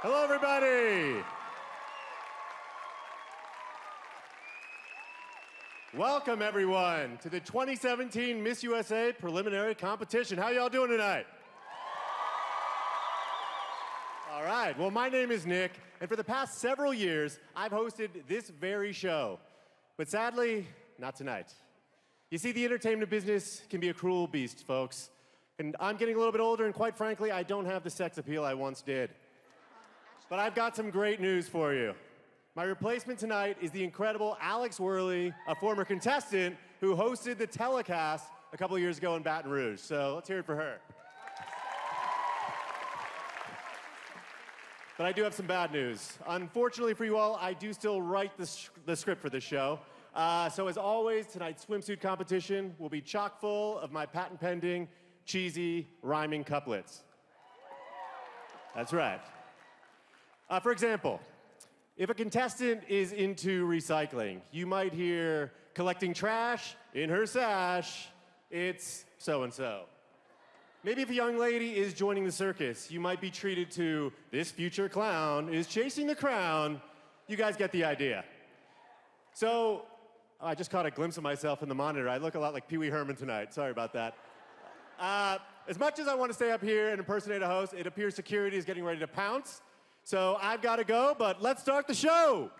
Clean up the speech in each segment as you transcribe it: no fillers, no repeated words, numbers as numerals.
Hello, everybody. Welcome, everyone, to the 2017 Miss USA preliminary competition. How y'all doing tonight? All right, well, my name is Nick, and for the past several years, I've hosted this very show. But sadly, not tonight. You see, the entertainment business can be a cruel beast, folks. And I'm getting a little bit older, and quite frankly, I don't have the sex appeal I once did. But I've got some great news for you. My replacement tonight is the incredible Alex Wehrley, a former contestant who hosted the telecast a couple years ago in Baton Rouge. So let's hear it for her. But I do have some bad news. Unfortunately for you all, I do still write the script for this show. So as always, tonight's swimsuit competition will be chock full of my patent-pending, cheesy, rhyming couplets. That's right. For example, if a contestant is into recycling, you might hear, collecting trash in her sash, it's so-and-so. Maybe if a young lady is joining the circus, you might be treated to, this future clown is chasing the crown. You guys get the idea. So, I just caught a glimpse of myself in the monitor. I look a lot like Pee Wee Herman tonight. Sorry about that. As much as I want to stay up here and impersonate a host, it appears security is getting ready to pounce. So I've got to go, but let's start the show.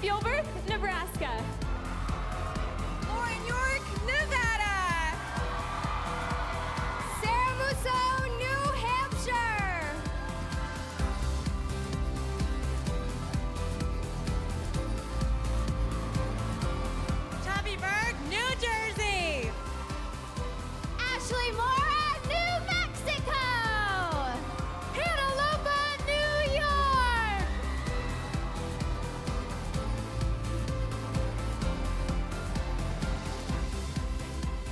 Gilbert, Nebraska. Lauren York, Nevada. Sarah Musso, New Hampshire. Tavi Berg, New Jersey. Ashley Mora, New Mexico. Hannah Lupa, New York.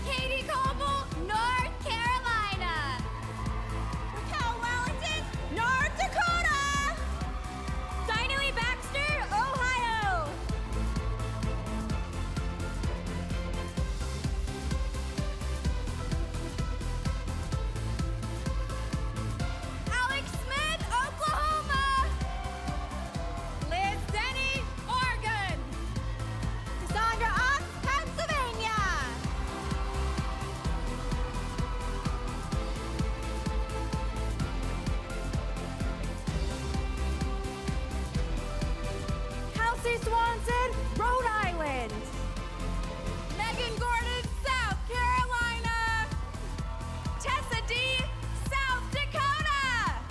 Katie Coble, North Carolina. Raquel Wellington, North Dakota. Dinah Lee Baxter, Ohio. Alex Smith, Oklahoma. Liz Denny, Oregon. Cassandra Ox, Pennsylvania. Kelsey Swanson, Rhode Island. Megan Gordon, South Carolina. Tessa D, South Dakota.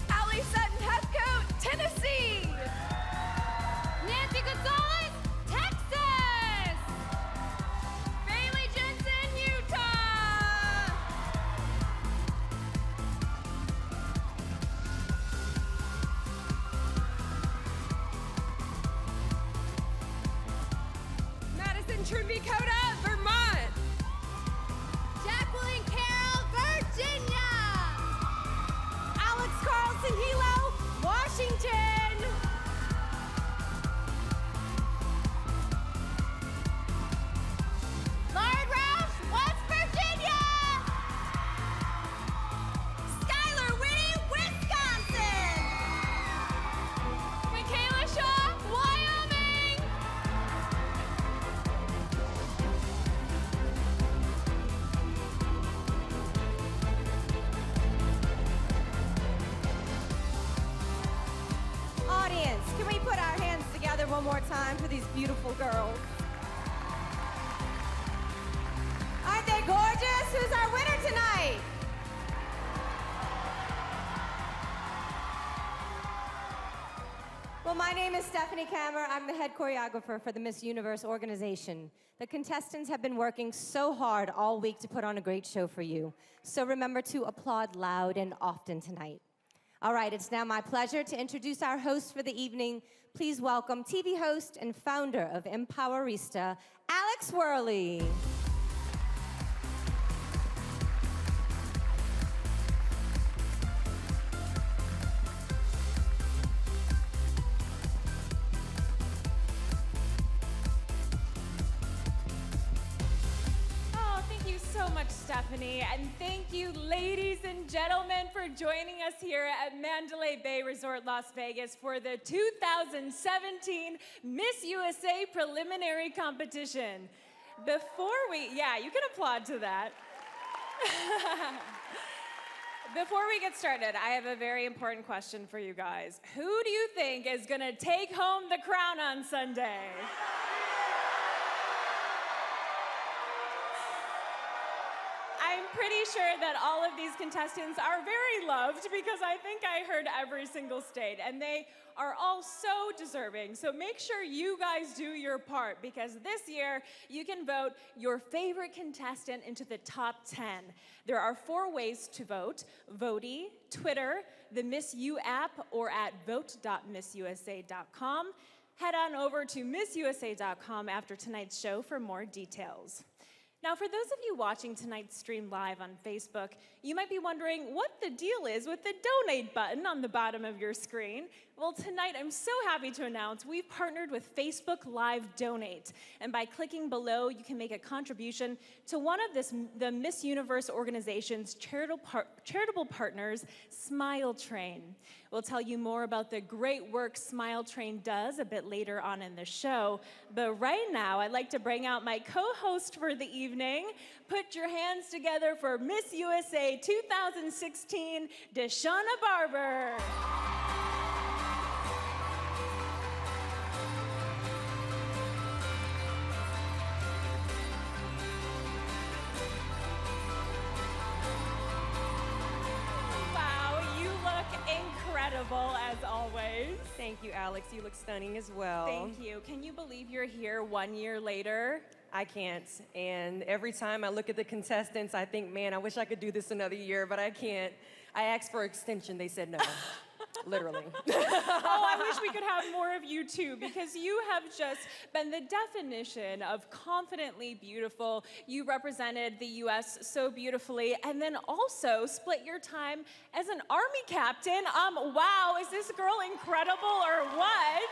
Allie Sutton Heathcote, Tennessee. Nancy Gonzalez, Texas. Bailey Jensen, Utah. Madison Trimbicota, Vermont. Jacqueline Carroll, Virginia. Alex Carlson Hilo, Washington. Lauren Roush, West Virginia. Skylar Whitty, Wisconsin. Michaela Shaw, Wyoming. Audience, can we put our hands together one more time for these beautiful girls? Aren't they gorgeous? Who's our winner tonight? Well, my name is Stephanie Kammer. I'm the head choreographer for the Miss Universe organization. The contestants have been working so hard all week to put on a great show for you. So remember to applaud loud and often tonight. All right, it's now my pleasure to introduce our host for the evening. Please welcome TV host and founder of Empowerista, Alex Wehrley. Oh, thank you so much, Stephanie. And thank you, ladies and gentlemen, for joining us here at Mandalay Bay Resort, Las Vegas for the 2017 Miss USA Preliminary Competition. Yeah, you can applaud to that. Before we get started, I have a very important question for you guys. Who do you think is gonna take home the crown on Sunday? I'm pretty sure that all of these contestants are very loved because I think I heard every single state, and they are all so deserving. So make sure you guys do your part, because this year you can vote your favorite contestant into the top 10. There are 4 ways to vote: Voti, Twitter, the Miss U app, or at vote.missusa.com. Head on over to missusa.com after tonight's show for more details. Now, for those of you watching tonight's stream live on Facebook, you might be wondering what the deal is with the donate button on the bottom of your screen. Well, tonight I'm so happy to announce we've partnered with Facebook Live Donate. And by clicking below, you can make a contribution to one of the Miss Universe organization's charitable partners, Smile Train. We'll tell you more about the great work Smile Train does a bit later on in the show. But right now, I'd like to bring out my co-host for the evening. Put your hands together for Miss USA 2016, Deshauna Barber. Incredible as always. Thank you, Alex. You look stunning as well. Thank you. Can you believe you're here 1 year later? I can't. And every time I look at the contestants, I think, man, I wish I could do this another year, but I can't. I asked for extension. They said no. Literally. Oh, I wish we could have more of you too, because you have just been the definition of confidently beautiful. You represented the U.S. so beautifully, and then also split your time as an Army captain. Wow, is this girl incredible or what?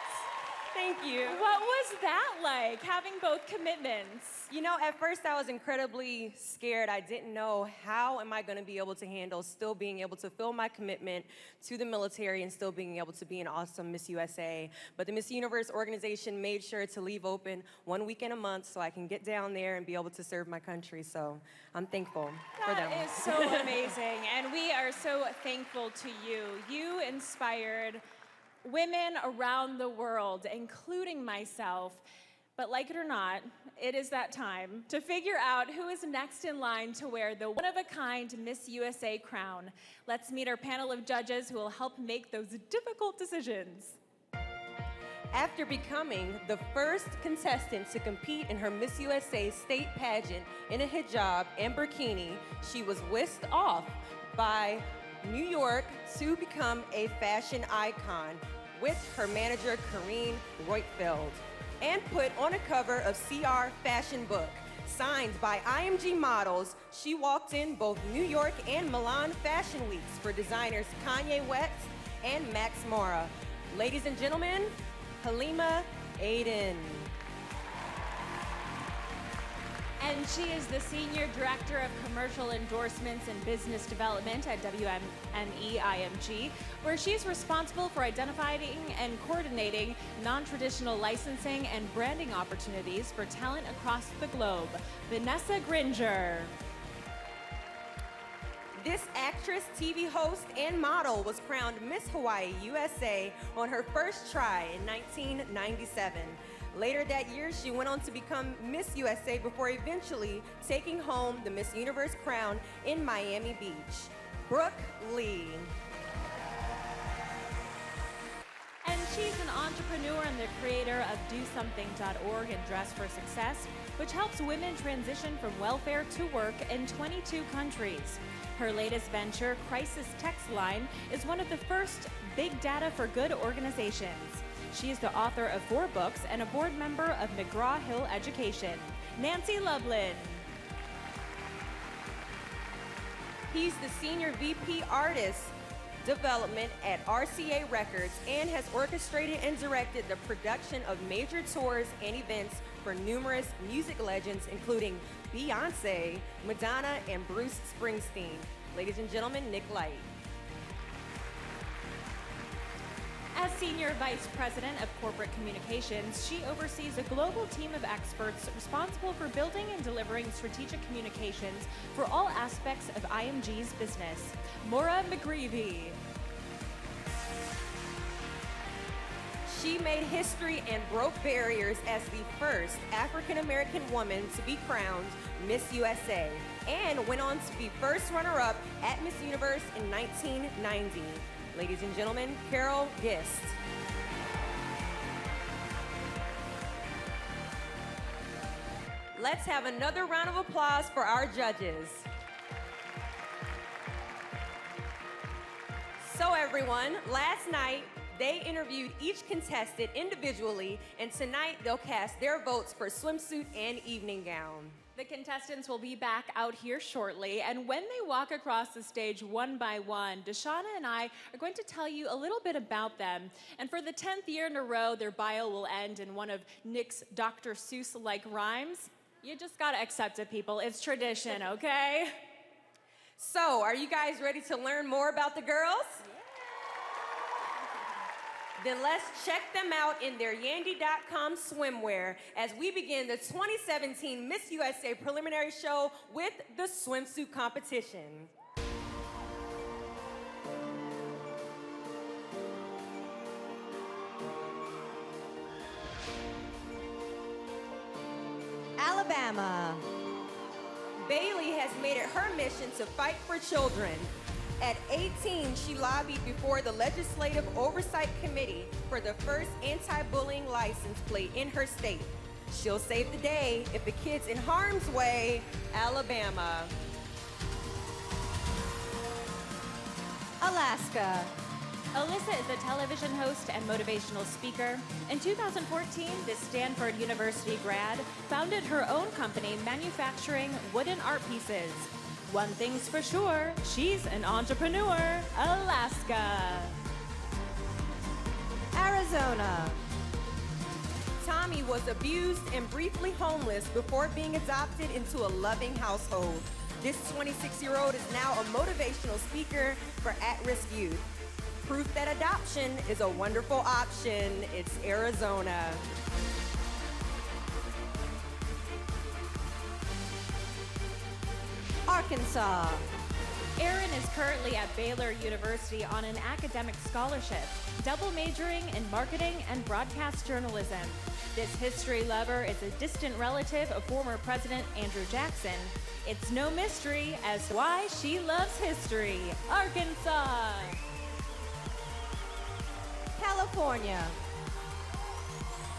Thank you. What was that like, having both commitments? You know, at first I was incredibly scared. I didn't know how am I going to be able to handle still being able to fill my commitment to the military and still being able to be an awesome Miss USA. But the Miss Universe organization made sure to leave open 1 weekend a month so I can get down there and be able to serve my country. So I'm thankful for them. That is so amazing, and we are so thankful to you. You inspired women around the world, including myself. But like it or not, it is that time to figure out who is next in line to wear the one-of-a-kind Miss USA crown. Let's meet our panel of judges who will help make those difficult decisions. After becoming the first contestant to compete in her Miss USA state pageant in a hijab and burkini, she was whisked off by New York to become a fashion icon with her manager, Kareen Roitfeld, and put on a cover of CR Fashion Book. Signed by IMG models, she walked in both New York and Milan Fashion Weeks for designers Kanye West and Max Mara. Ladies and gentlemen, Halima Aden. And she is the Senior Director of Commercial Endorsements and Business Development at WME IMG, where she's responsible for identifying and coordinating non-traditional licensing and branding opportunities for talent across the globe. Vanessa Gringer. This actress, TV host, and model was crowned Miss Hawaii USA on her first try in 1997. Later that year, she went on to become Miss USA before eventually taking home the Miss Universe crown in Miami Beach. Brooke Lee. And she's an entrepreneur and the creator of DoSomething.org and Dress for Success, which helps women transition from welfare to work in 22 countries. Her latest venture, Crisis Text Line, is one of the first Big Data for Good organizations. She is the author of 4 books and a board member of McGraw-Hill Education. Nancy Loveland. He's the Senior VP Artist Development at RCA Records and has orchestrated and directed the production of major tours and events for numerous music legends, including Beyonce, Madonna, and Bruce Springsteen. Ladies and gentlemen, Nick Light. As Senior Vice President of Corporate Communications, she oversees a global team of experts responsible for building and delivering strategic communications for all aspects of IMG's business. Maura McGreevy. She made history and broke barriers as the first African-American woman to be crowned Miss USA and went on to be first runner-up at Miss Universe in 1990. Ladies and gentlemen, Carol Gist. Let's have another round of applause for our judges. So everyone, last night They interviewed each contestant individually, and tonight they'll cast their votes for swimsuit and evening gown. The contestants will be back out here shortly, and when they walk across the stage one by one, Deshauna and I are going to tell you a little bit about them. And for the 10th year in a row, their bio will end in one of Nick's Dr. Seuss-like rhymes. You just gotta accept it, people. It's tradition, okay? So, are you guys ready to learn more about the girls? Then let's check them out in their yandy.com swimwear as we begin the 2017 Miss USA preliminary show with the swimsuit competition. Alabama. Bailey has made it her mission to fight for children. At 18, she lobbied before the Legislative Oversight Committee for the first anti-bullying license plate in her state. She'll save the day if the kid's in harm's way. Alabama. Alaska. Alyssa is a television host and motivational speaker. In 2014, this Stanford University grad founded her own company manufacturing wooden art pieces. One thing's for sure, she's an entrepreneur. Alaska. Arizona. Tommy was abused and briefly homeless before being adopted into a loving household. This 26-year-old is now a motivational speaker for at-risk youth. Proof that adoption is a wonderful option. It's Arizona. Arkansas. Erin is currently at Baylor University on an academic scholarship, double majoring in marketing and broadcast journalism. This history lover is a distant relative of former President Andrew Jackson. It's no mystery as to why she loves history. Arkansas. California.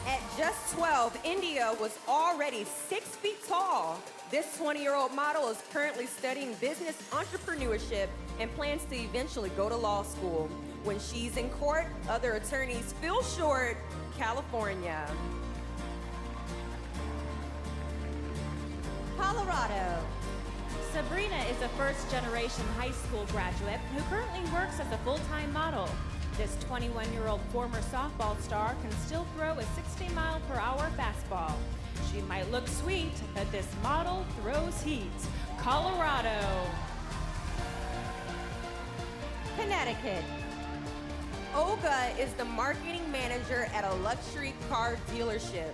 At just 12, India was already 6 feet tall. This 20-year-old model is currently studying business entrepreneurship and plans to eventually go to law school. When she's in court, other attorneys feel short. California. Colorado. Sabrina is a first-generation high school graduate who currently works as a full-time model. This 21-year-old former softball star can still throw a 60-mile-per-hour fastball. She might look sweet, but this model throws heat. Colorado. Connecticut. Olga is the marketing manager at a luxury car dealership.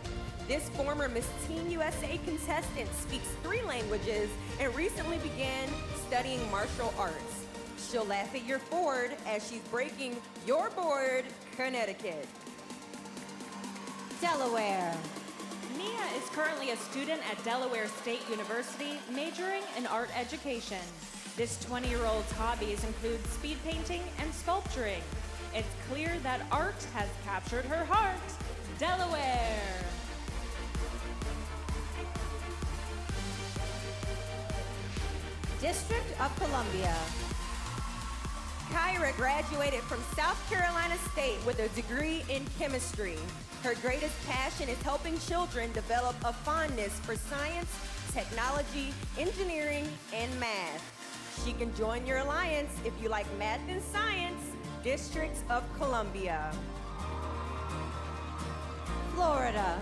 This former Miss Teen USA contestant speaks 3 languages and recently began studying martial arts. She'll laugh at your Ford as she's breaking your board. Connecticut. Delaware. Mia is currently a student at Delaware State University, majoring in art education. This 20-year-old's hobbies include speed painting and sculpturing. It's clear that art has captured her heart. Delaware. District of Columbia. Kyra graduated from South Carolina State with a degree in chemistry. Her greatest passion is helping children develop a fondness for science, technology, engineering, and math. She can join your alliance if you like math and science. District of Columbia. Florida.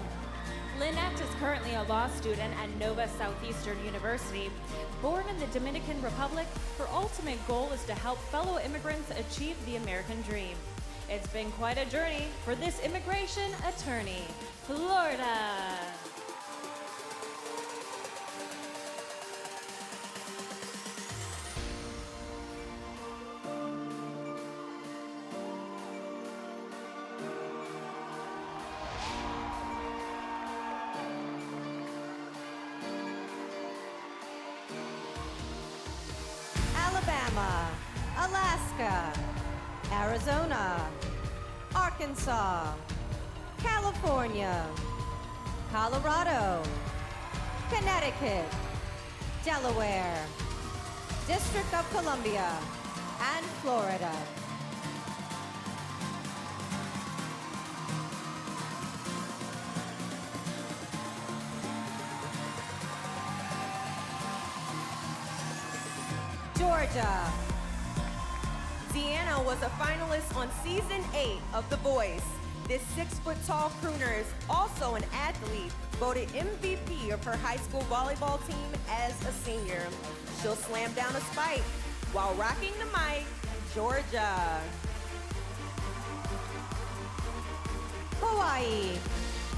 Lynette is currently a law student at Nova Southeastern University. Born in the Dominican Republic, her ultimate goal is to help fellow immigrants achieve the American dream. It's been quite a journey for this immigration attorney. Florida. Alabama. Alaska. Arizona. Arkansas. California. Colorado. Connecticut. Delaware. District of Columbia. And Florida. Georgia. Deanna was a finalist on season 8 of The Voice. This 6-foot-tall crooner is also an athlete, voted MVP of her high school volleyball team as a senior. She'll slam down a spike while rocking the mic. Georgia. Hawaii.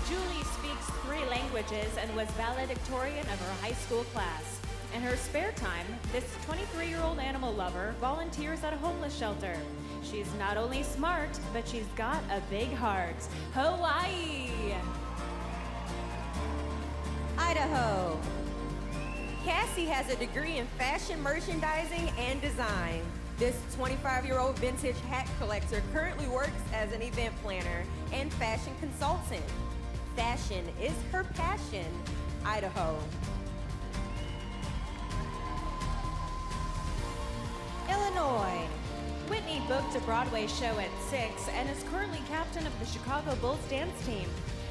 Julie speaks 3 languages and was valedictorian of her high school class. In her spare time, this 23-year-old animal lover volunteers at a homeless shelter. She's not only smart, but she's got a big heart. Hawaii! Idaho. Cassie has a degree in fashion merchandising and design. This 25-year-old vintage hat collector currently works as an event planner and fashion consultant. Fashion is her passion. Idaho. Illinois. Whitney booked a Broadway show at 6 and is currently captain of the Chicago Bulls dance team.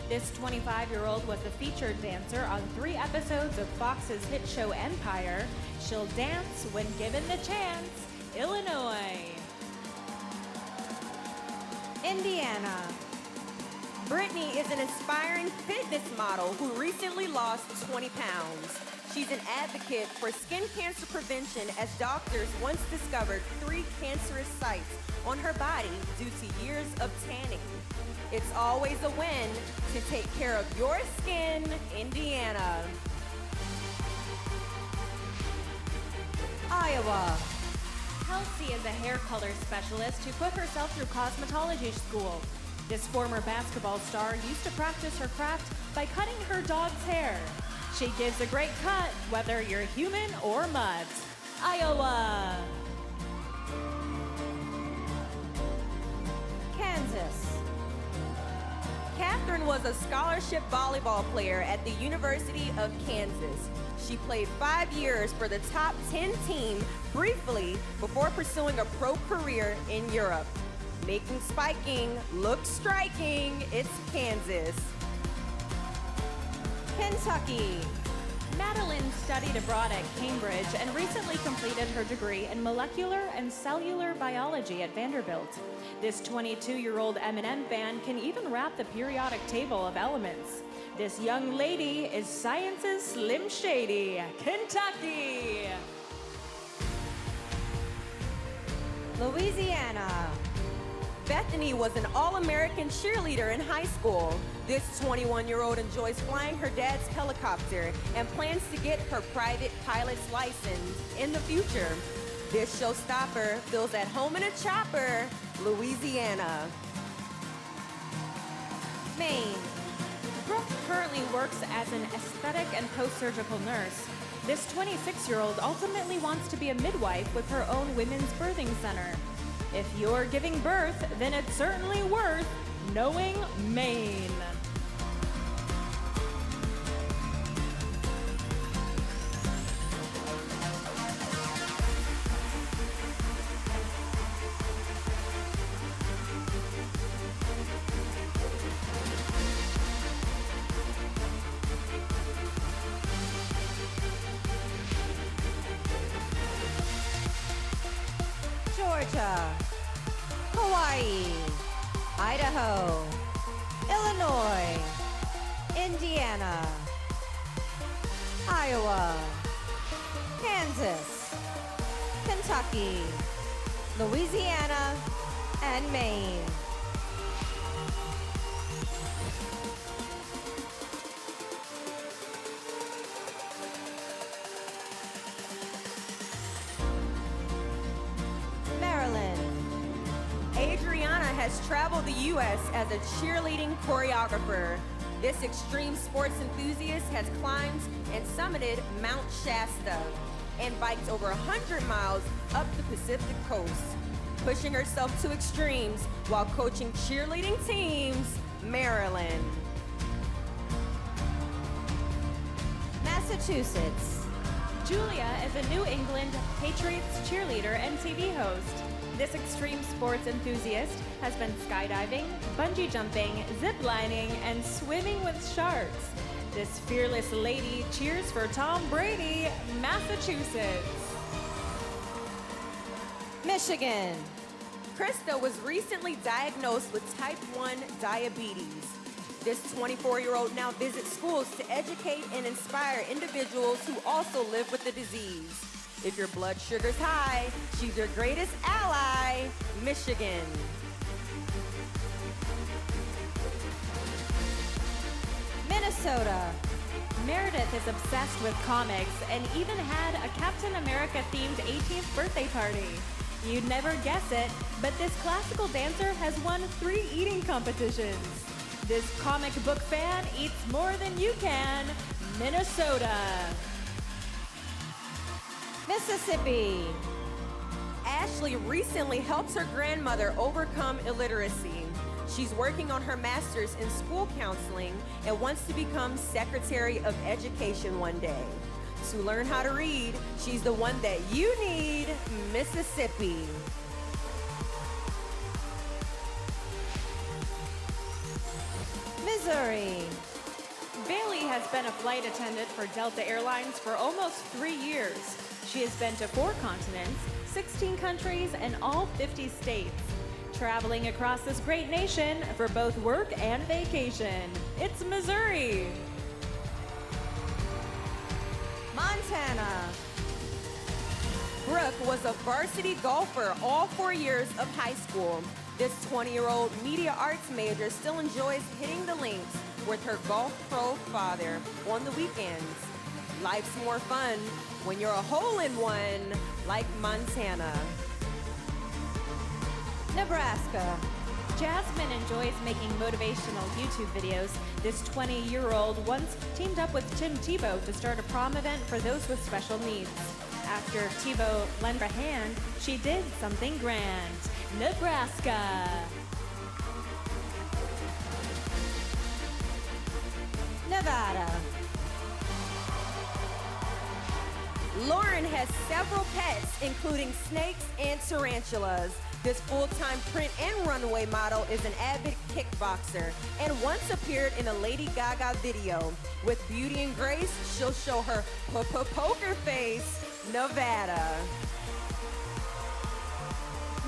This 25-year-old was a featured dancer on 3 episodes of Fox's hit show Empire. She'll dance when given the chance. Illinois. Indiana. Brittany is an aspiring fitness model who recently lost 20 pounds. She's an advocate for skin cancer prevention as doctors once discovered 3 cancerous sites on her body due to years of tanning. It's always a win to take care of your skin, Indiana. Iowa. Kelsey is a hair color specialist who put herself through cosmetology school. This former basketball star used to practice her craft by cutting her dog's hair. She gives a great cut, whether you're human or mud. Iowa. Kansas. Catherine was a scholarship volleyball player at the University of Kansas. She played 5 years for the top 10 team briefly before pursuing a pro career in Europe. Making spiking look striking, it's Kansas. Kentucky. Madeline studied abroad at Cambridge and recently completed her degree in molecular and cellular biology at Vanderbilt. This 22-year-old M&M fan can even rap the periodic table of elements. This young lady is science's Slim Shady, Kentucky. Louisiana. Bethany was an All-American cheerleader in high school. This 21-year-old enjoys flying her dad's helicopter and plans to get her private pilot's license in the future. This showstopper feels at home in a chopper, Louisiana. Maine. Brooke currently works as an aesthetic and post-surgical nurse. This 26-year-old ultimately wants to be a midwife with her own women's birthing center. If you're giving birth, then it's certainly worth knowing Maine. Georgia. Hawaii. Idaho. Illinois. Indiana. Iowa. Kansas. Kentucky. Louisiana. And Maine. Maryland. Adriana has traveled the U.S. as a cheerleading choreographer. This extreme sports enthusiast has climbed and summited Mount Shasta and biked over 100 miles up the Pacific coast, pushing herself to extremes while coaching cheerleading teams, Maryland. Massachusetts. Julia is a New England Patriots cheerleader and TV host. This extreme sports enthusiast has been skydiving, bungee jumping, zip lining, and swimming with sharks. This fearless lady cheers for Tom Brady, Massachusetts. Michigan. Krista was recently diagnosed with type 1 diabetes. This 24-year-old now visits schools to educate and inspire individuals who also live with the disease. If your blood sugar's high, she's your greatest ally, Michigan. Minnesota. Meredith is obsessed with comics and even had a Captain America-themed 18th birthday party. You'd never guess it, but this classical dancer has won 3 eating competitions. This comic book fan eats more than you can, Minnesota. Mississippi. Ashley recently helped her grandmother overcome illiteracy. She's working on her master's in school counseling and wants to become Secretary of Education one day. To learn how to read, she's the one that you need, Mississippi. Missouri. Bailey has been a flight attendant for Delta Airlines for almost 3 years. She has been to 4 continents, 16 countries, and all 50 states, traveling across this great nation for both work and vacation. It's Missouri. Montana. Brooke was a varsity golfer all 4 years of high school. This 20-year-old media arts major still enjoys hitting the links with her golf pro father on the weekends. Life's more fun when you're a hole-in-one like Montana. Nebraska. Jasmine enjoys making motivational YouTube videos. This 20-year-old once teamed up with Tim Tebow to start a prom event for those with special needs. After Tebow lent a hand, she did something grand. Nebraska. Nevada. Lauren has several pets, including snakes and tarantulas. This full-time print and runway model is an avid kickboxer and once appeared in a Lady Gaga video. With beauty and grace, she'll show her poker face, Nevada.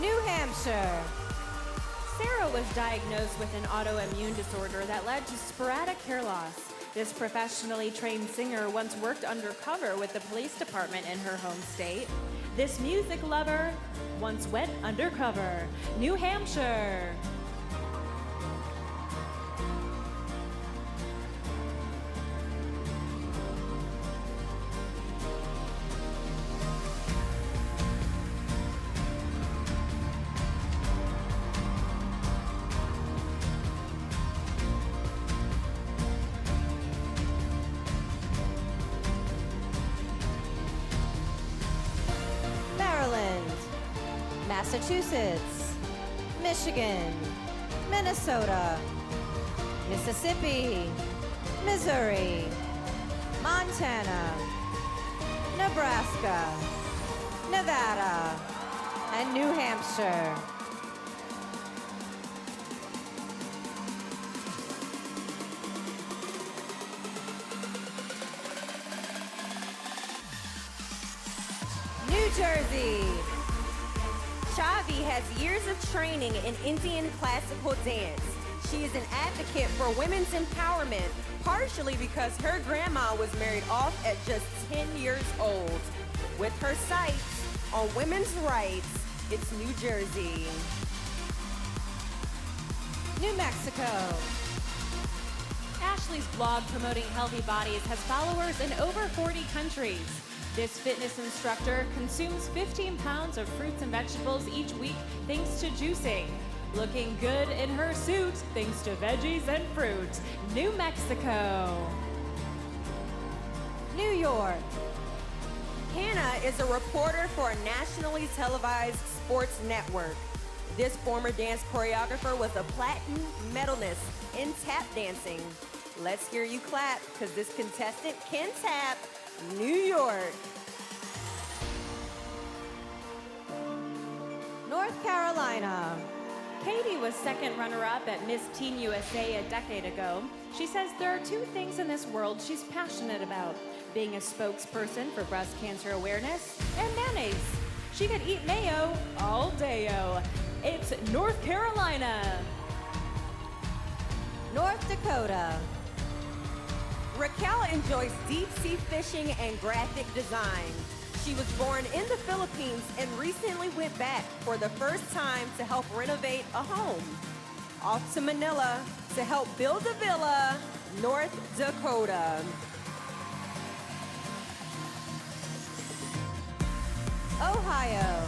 New Hampshire. Sarah was diagnosed with an autoimmune disorder that led to sporadic hair loss. This professionally trained singer once worked undercover with the police department in her home state. This music lover once went undercover. New Hampshire. Maryland. Massachusetts. Michigan. Minnesota. Mississippi. Missouri. Montana. Nebraska. Nevada. And New Hampshire. New Jersey. Chavi has years of training in Indian classical dance. She is an advocate for women's empowerment, partially because her grandma was married off at just 10 years old. With her sights on women's rights, it's New Jersey. New Mexico. Ashley's blog promoting healthy bodies has followers in over 40 countries. This fitness instructor consumes 15 pounds of fruits and vegetables each week thanks to juicing. Looking good in her suit thanks to veggies and fruit. New Mexico. New York. Hannah is a reporter for a nationally televised sports network. This former dance choreographer was a platinum medalist in tap dancing. Let's hear you clap, because this contestant can tap. New York. North Carolina. Katie was second runner-up at Miss Teen USA a decade ago. She says there are 2 things in this world she's passionate about: being a spokesperson for breast cancer awareness and mayonnaise. She could eat mayo all dayo. It's North Carolina. North Dakota. Raquel enjoys deep-sea fishing and graphic design. She was born in the Philippines and recently went back for the first time to help renovate a home. Off to Manila to help build a villa, North Dakota. Ohio.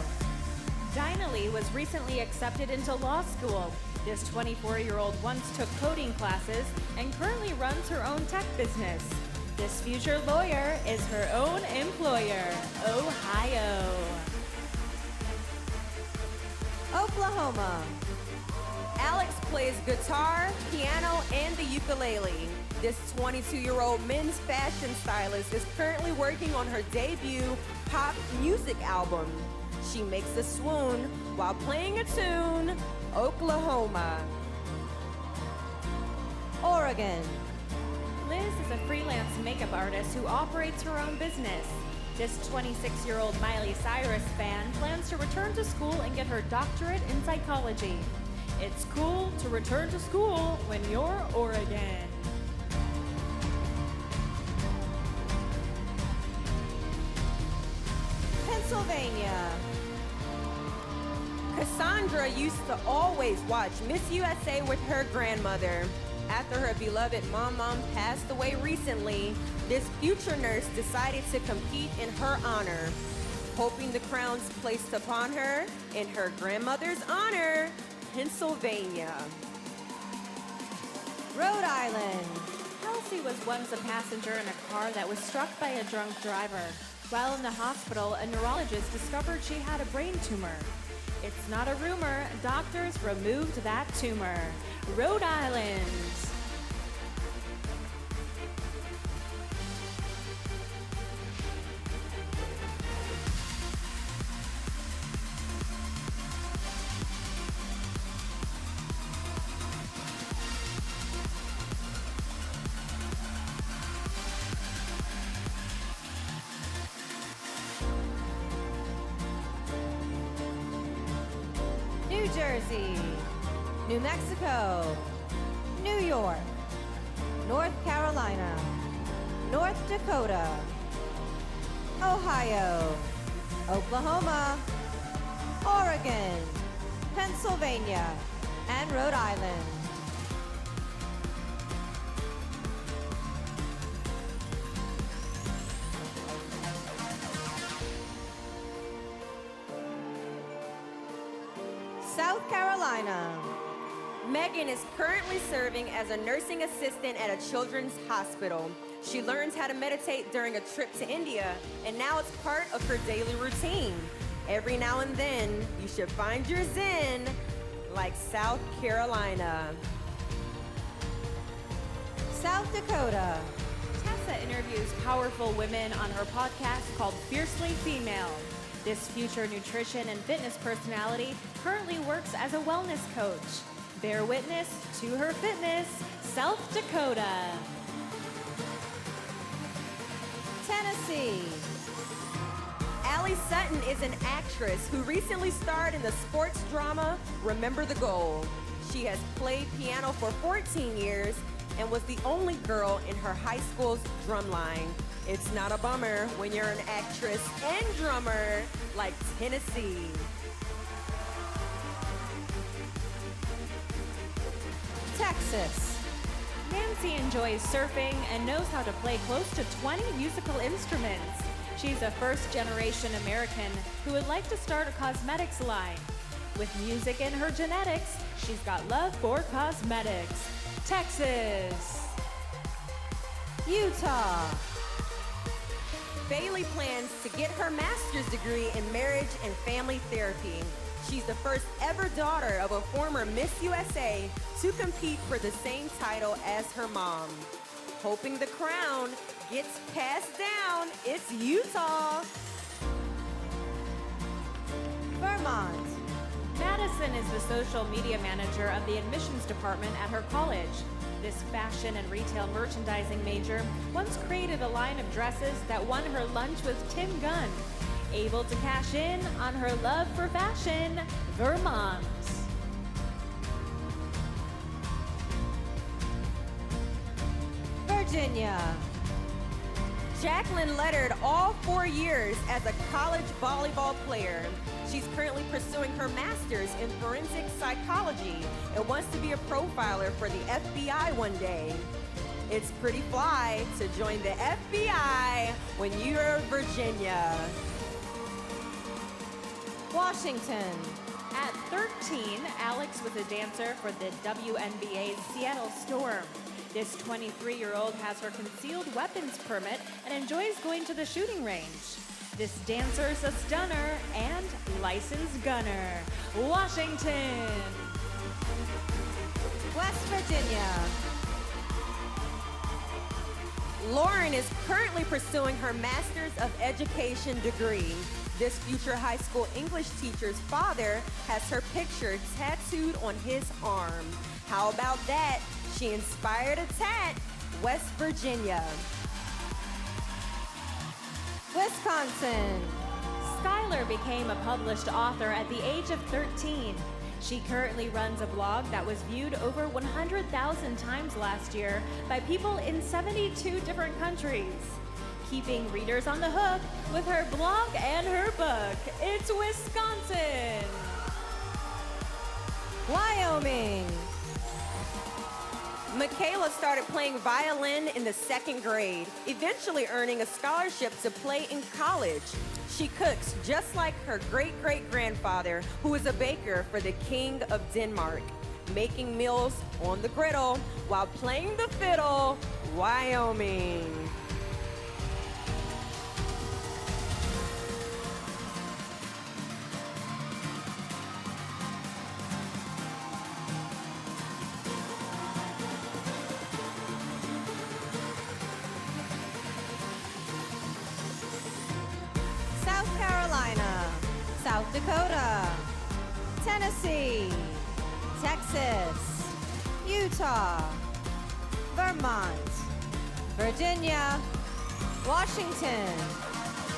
Dinah Lee was recently accepted into law school. This 24-year-old once took coding classes and currently runs her own tech business. This future lawyer is her own employer, Ohio. Oklahoma. Alex plays guitar, piano, and the ukulele. This 22-year-old men's fashion stylist is currently working on her debut pop music album. She makes a swoon while playing a tune, Oklahoma. Oregon. Liz is a freelance makeup artist who operates her own business. This 26-year-old Miley Cyrus fan plans to return to school and get her doctorate in psychology. It's cool to return to school when you're Oregon. Pennsylvania. Cassandra used to always watch Miss USA with her grandmother. After her beloved mom passed away recently, this future nurse decided to compete in her honor, hoping the crowns placed upon her in her grandmother's honor, Pennsylvania. Rhode Island. Kelsey was once a passenger in a car that was struck by a drunk driver. While in the hospital, a neurologist discovered she had a brain tumor. It's not a rumor, doctors removed that tumor. Rhode Island. New Jersey. New Mexico. New York. North Carolina. North Dakota. Ohio. Oklahoma. Oregon. Pennsylvania. And Rhode Island. South Carolina. Megan is currently serving as a nursing assistant at a children's hospital. She learns how to meditate during a trip to India, and now it's part of her daily routine. Every now and then, you should find your zen, like South Carolina. South Dakota. Tessa interviews powerful women on her podcast called Fiercely Female. This future nutrition and fitness personality currently works as a wellness coach. Bear witness to her fitness, South Dakota. Tennessee. Allie Sutton is an actress who recently starred in the sports drama Remember the Goal. She has played piano for 14 years and was the only girl in her high school's drumline. It's not a bummer when you're an actress and drummer like Tennessee. Texas. Nancy enjoys surfing and knows how to play close to 20 musical instruments. She's a first-generation American who would like to start a cosmetics line. With music in her genetics, she's got love for cosmetics. Texas. Utah. Bailey plans to get her master's degree in marriage and family therapy. She's the first ever daughter of a former Miss USA to compete for the same title as her mom. Hoping the crown gets passed down, it's Utah. Vermont. Madison is the social media manager of the admissions department at her college. This fashion and retail merchandising major once created a line of dresses that won her lunch with Tim Gunn. Able to cash in on her love for fashion, Vermont. Virginia. Jacqueline lettered all 4 years as a college volleyball player. She's currently pursuing her master's in forensic psychology and wants to be a profiler for the FBI one day. It's pretty fly to join the FBI when you're Virginia. Washington. At 13, Alex was a dancer for the WNBA's Seattle Storm. This 23-year-old has her concealed weapons permit and enjoys going to the shooting range. This dancer's a stunner and licensed gunner. Washington. West Virginia. Lauren is currently pursuing her Master's of Education degree. This future high school English teacher's father has her picture tattooed on his arm. How about that? She inspired a tat. West Virginia. Wisconsin. Skylar became a published author at the age of 13. She currently runs a blog that was viewed over 100,000 times last year by people in 72 different countries. Keeping readers on the hook with her blog and her book, it's Wisconsin. Wyoming. Michaela started playing violin in the 2nd grade, eventually earning a scholarship to play in college. She cooks just like her great-great-grandfather, who was a baker for the King of Denmark, making meals on the griddle while playing the fiddle. Wyoming. South Carolina. South Dakota. Tennessee. Texas. Utah. Vermont. Virginia. Washington.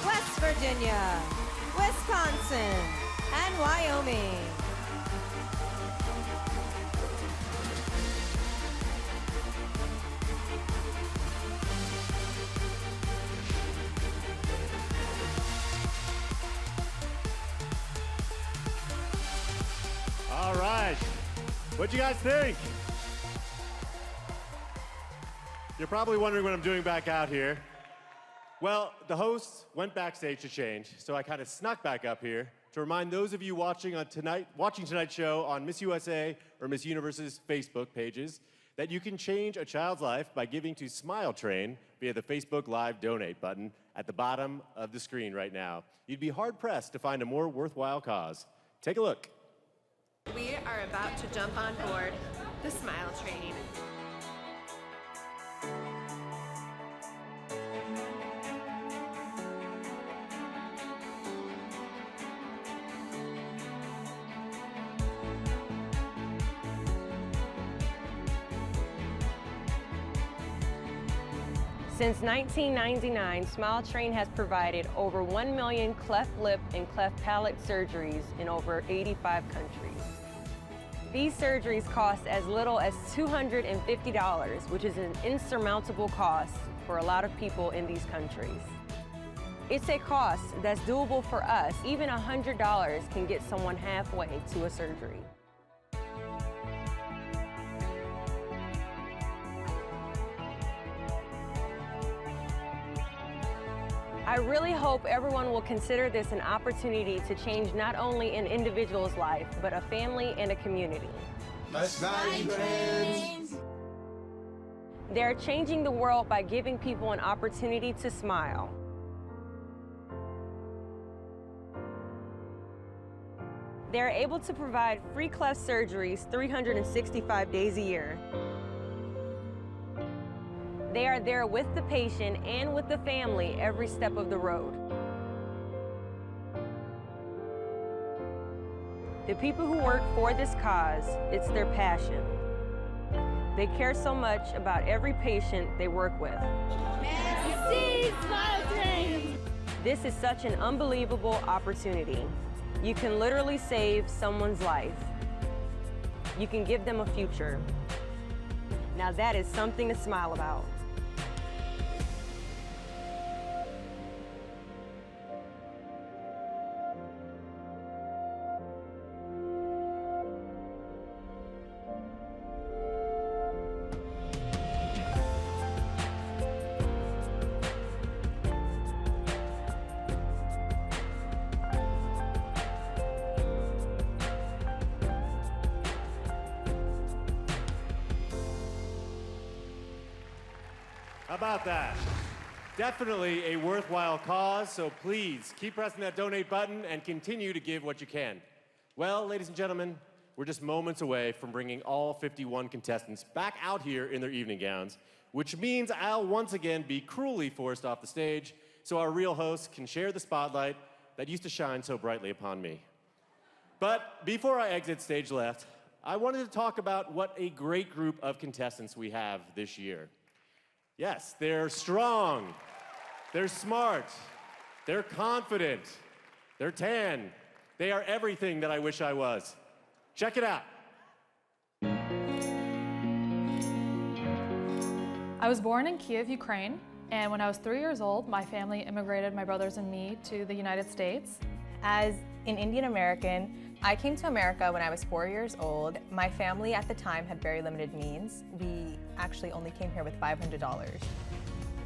West Virginia. Wisconsin. And Wyoming. All right. What'd you guys think? You're probably wondering what I'm doing back out here. Well, the hosts went backstage to change, so I kind of snuck back up here to remind those of you watching tonight's show on Miss USA or Miss Universe's Facebook pages that you can change a child's life by giving to Smile Train via the Facebook Live donate button at the bottom of the screen right now. You'd be hard-pressed to find a more worthwhile cause. Take a look. We are about to jump on board the Smile Train. Since 1999, Smile Train has provided over 1 million cleft lip and cleft palate surgeries in over 85 countries. These surgeries cost as little as $250, which is an insurmountable cost for a lot of people in these countries. It's a cost that's doable for us. Even $100 can get someone halfway to a surgery. I really hope everyone will consider this an opportunity to change not only an individual's life, but a family and a community. They're changing the world by giving people an opportunity to smile. They're able to provide free cleft surgeries 365 days a year. They are there with the patient and with the family every step of the road. The people who work for this cause, it's their passion. They care so much about every patient they work with. Merci, Smile Train! This is such an unbelievable opportunity. You can literally save someone's life. You can give them a future. Now that is something to smile about. How about that? Definitely a worthwhile cause, so please keep pressing that donate button and continue to give what you can. Well, ladies and gentlemen, we're just moments away from bringing all 51 contestants back out here in their evening gowns, which means I'll once again be cruelly forced off the stage so our real hosts can share the spotlight that used to shine so brightly upon me. But before I exit stage left, I wanted to talk about what a great group of contestants we have this year. Yes, they're strong, they're smart, they're confident, they're tan. They are everything that I wish I was. Check it out. I was born in Kiev, Ukraine, and when I was 3 years old, my family immigrated my brothers and me to the United States. As an Indian American, I came to America when I was 4 years old. My family at the time had very limited means. We actually only came here with $500.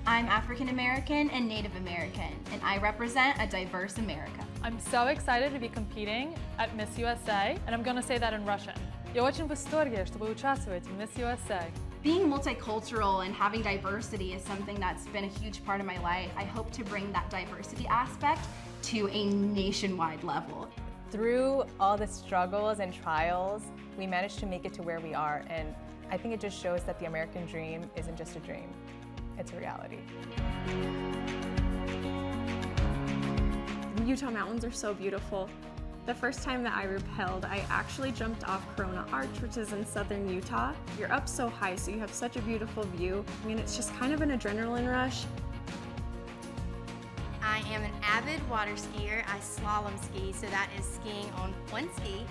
I'm African American and Native American, and I represent a diverse America. I'm so excited to be competing at Miss USA, and I'm gonna say that in Russian. Я очень в восторге, чтобы участвовать в Miss USA. Being multicultural and having diversity is something that's been a huge part of my life. I hope to bring that diversity aspect to a nationwide level. Through all the struggles and trials, we managed to make it to where we are, and I think it just shows that the American dream isn't just a dream, it's a reality. The Utah mountains are so beautiful. The first time that I rappelled, I actually jumped off Corona Arch, which is in southern Utah. You're up so high, so you have such a beautiful view. I mean, it's just kind of an adrenaline rush. I am an avid water skier. I slalom ski, so that is skiing on one ski.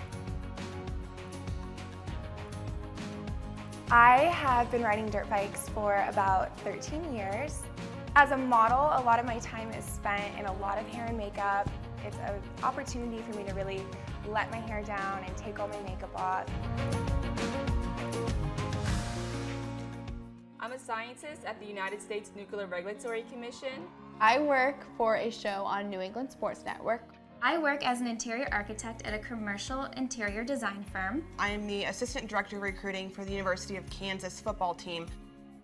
I have been riding dirt bikes for about 13 years. As a model, a lot of my time is spent in a lot of hair and makeup. It's an opportunity for me to really let my hair down and take all my makeup off. I'm a scientist at the United States Nuclear Regulatory Commission. I work for a show on New England Sports Network. I work as an interior architect at a commercial interior design firm. I am the assistant director of recruiting for the University of Kansas football team.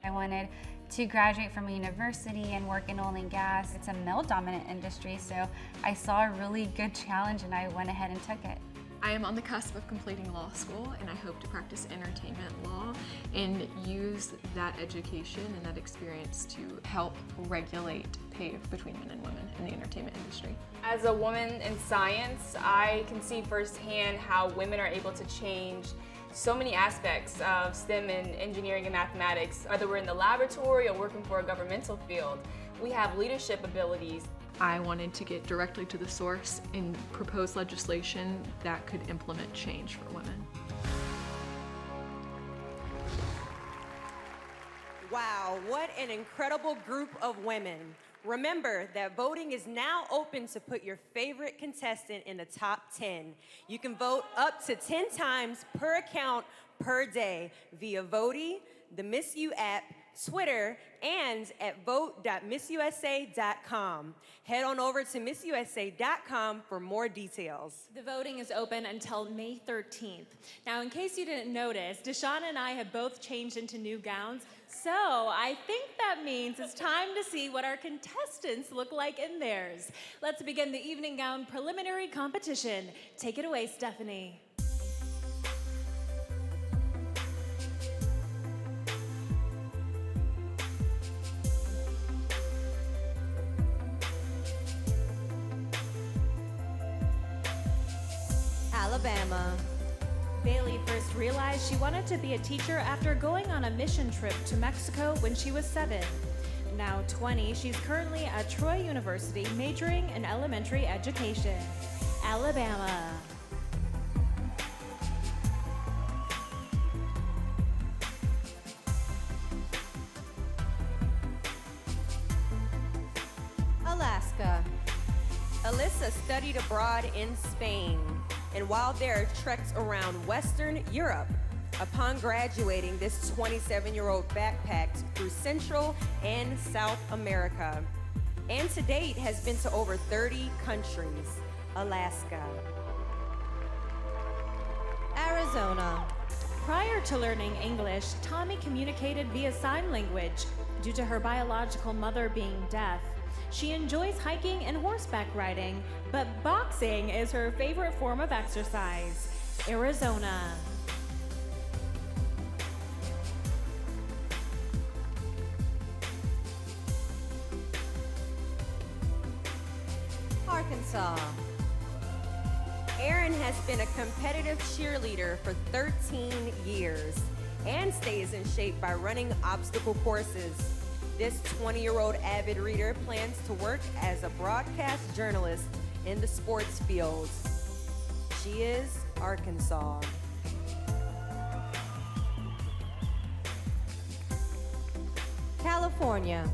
I wanted to graduate from a university and work in oil and gas. It's a male-dominant industry, so I saw a really good challenge and I went ahead and took it. I am on the cusp of completing law school, and I hope to practice entertainment law and use that education and that experience to help regulate pay between men and women in the entertainment industry. As a woman in science, I can see firsthand how women are able to change so many aspects of STEM and engineering and mathematics, whether we're in the laboratory or working for a governmental field. We have leadership abilities. I wanted to get directly to the source and propose legislation that could implement change for women. Wow, what an incredible group of women. Remember that voting is now open to put your favorite contestant in the top 10. You can vote up to 10 times per account per day via Voti, the Miss U app, Twitter, and at vote.missusa.com. Head on over to missusa.com for more details. The voting is open until May 13th. Now, in case you didn't notice, Deshauna and I have both changed into new gowns, so I think that means it's time to see what our contestants look like in theirs. Let's begin the evening gown preliminary competition. Take it away, Stephanie. Alabama. Bailey first realized she wanted to be a teacher after going on a mission trip to Mexico when she was 7. Now 20, she's currently at Troy University majoring in elementary education. Alabama. Alaska. Alyssa studied abroad in Spain, and while there, trekked around Western Europe. Upon graduating, this 27-year-old backpacked through Central and South America, and to date has been to over 30 countries. Alaska. Arizona. Prior to learning English, Tommy communicated via sign language due to her biological mother being deaf. She enjoys hiking and horseback riding, but boxing is her favorite form of exercise. Arizona. Arkansas. Erin has been a competitive cheerleader for 13 years and stays in shape by running obstacle courses. This 20-year-old avid reader plans to work as a broadcast journalist in the sports field. She is Arkansas. California.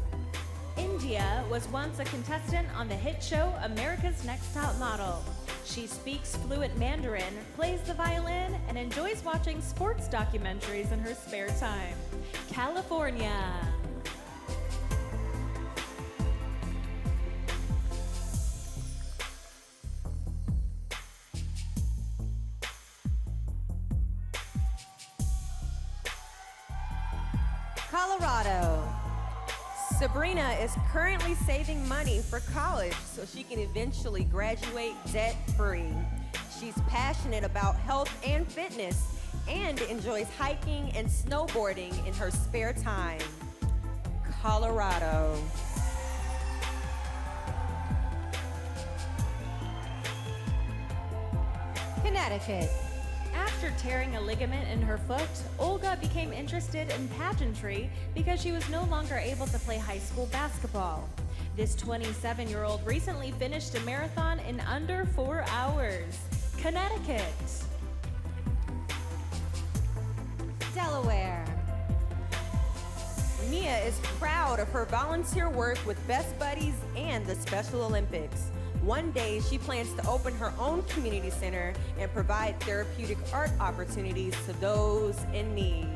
India was once a contestant on the hit show America's Next Top Model. She speaks fluent Mandarin, plays the violin, and enjoys watching sports documentaries in her spare time. California. Colorado. Sabrina is currently saving money for college so she can eventually graduate debt-free. She's passionate about health and fitness and enjoys hiking and snowboarding in her spare time. Colorado. Connecticut. After tearing a ligament in her foot, Olga became interested in pageantry because she was no longer able to play high school basketball. This 27-year-old recently finished a marathon in under 4 hours. Connecticut. Delaware. Mia is proud of her volunteer work with Best Buddies and the Special Olympics. One day, she plans to open her own community center and provide therapeutic art opportunities to those in need.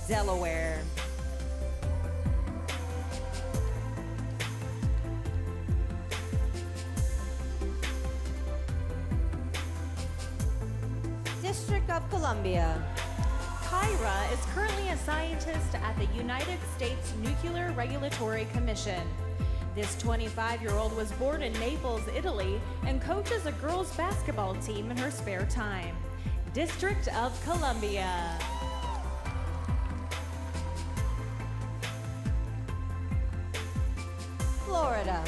Delaware. District of Columbia. Kyra is currently a scientist at the United States Nuclear Regulatory Commission. This 25-year-old was born in Naples, Italy, and coaches a girls' basketball team in her spare time. District of Columbia. Florida.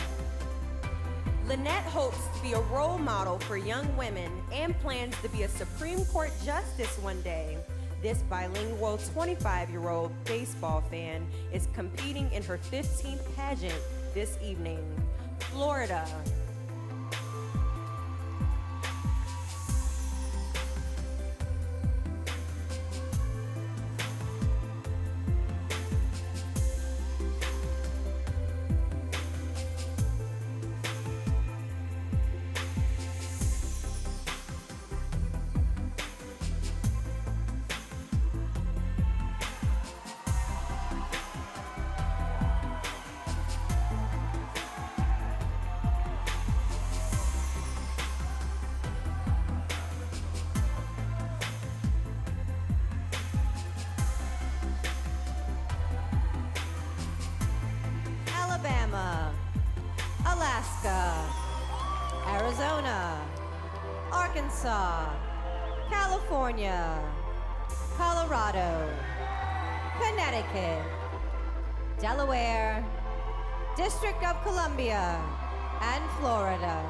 Lynette hopes to be a role model for young women and plans to be a Supreme Court justice one day. This bilingual 25-year-old baseball fan is competing in her 15th pageant this evening. Florida. Alabama. Alaska. Arizona. Arkansas. California. Colorado. Connecticut. Delaware. District of Columbia. And Florida.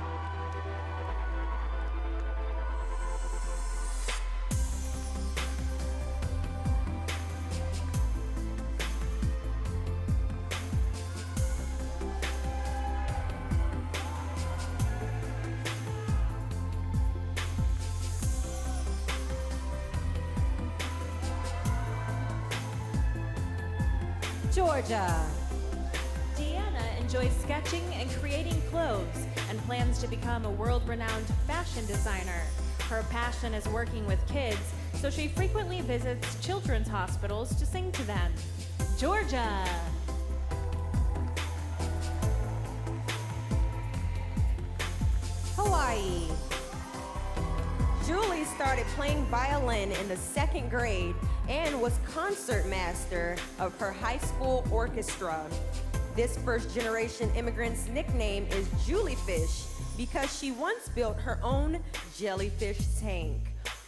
Georgia. Deanna enjoys sketching and creating clothes and plans to become a world-renowned fashion designer. Her passion is working with kids, so she frequently visits children's hospitals to sing to them. Georgia. Hawaii. Julie started playing violin in the 2nd grade and was concertmaster of her high school orchestra. This first-generation immigrant's nickname is Juliefish because she once built her own jellyfish tank.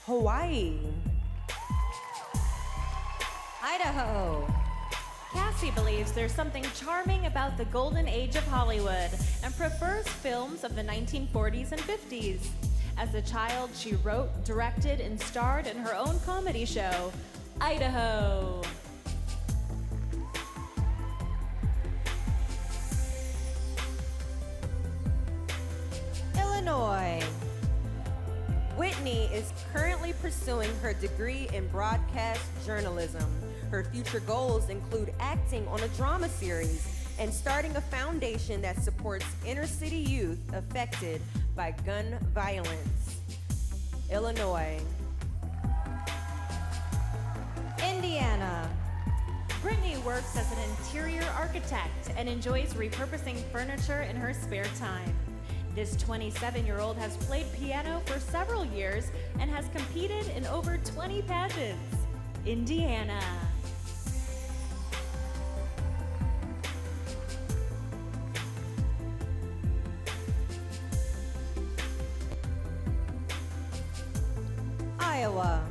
Hawaii. Idaho. Cassie believes there's something charming about the golden age of Hollywood and prefers films of the 1940s and 50s. As a child, she wrote, directed, and starred in her own comedy show, Idaho. Illinois. Whitney is currently pursuing her degree in broadcast journalism. Her future goals include acting on a drama series and starting a foundation that supports inner-city youth affected by gun violence. Illinois. Indiana. Brittany works as an interior architect and enjoys repurposing furniture in her spare time. This 27-year-old has played piano for several years and has competed in over 20 pageants. Indiana. Iowa.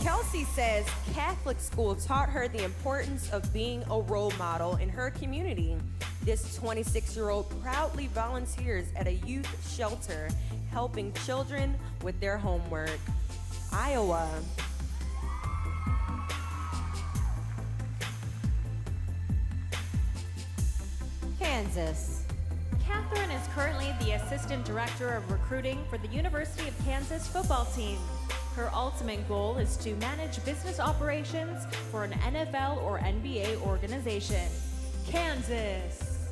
Kelsey says Catholic school taught her the importance of being a role model in her community. This 26-year-old proudly volunteers at a youth shelter, helping children with their homework. Iowa. Kansas. Catherine is currently the Assistant Director of Recruiting for the University of Kansas football team. Her ultimate goal is to manage business operations for an NFL or NBA organization. Kansas.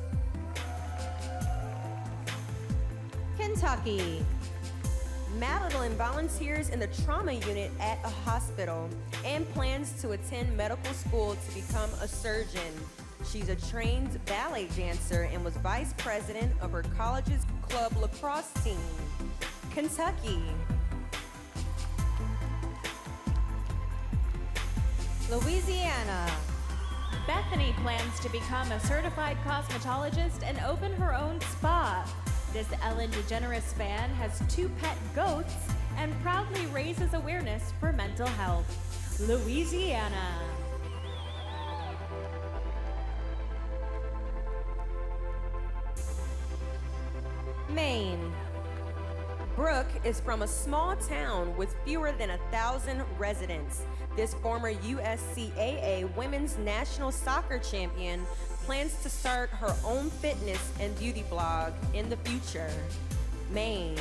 Kentucky. Madeline volunteers in the trauma unit at a hospital and plans to attend medical school to become a surgeon. She's a trained ballet dancer and was vice president of her college's club lacrosse team. Kentucky. Louisiana. Bethany plans to become a certified cosmetologist and open her own spa. This Ellen DeGeneres fan has 2 pet goats and proudly raises awareness for mental health. Louisiana. Maine. Brooke is from a small town with fewer than 1,000 residents. This former USCAA women's national soccer champion plans to start her own fitness and beauty blog in the future. Maine.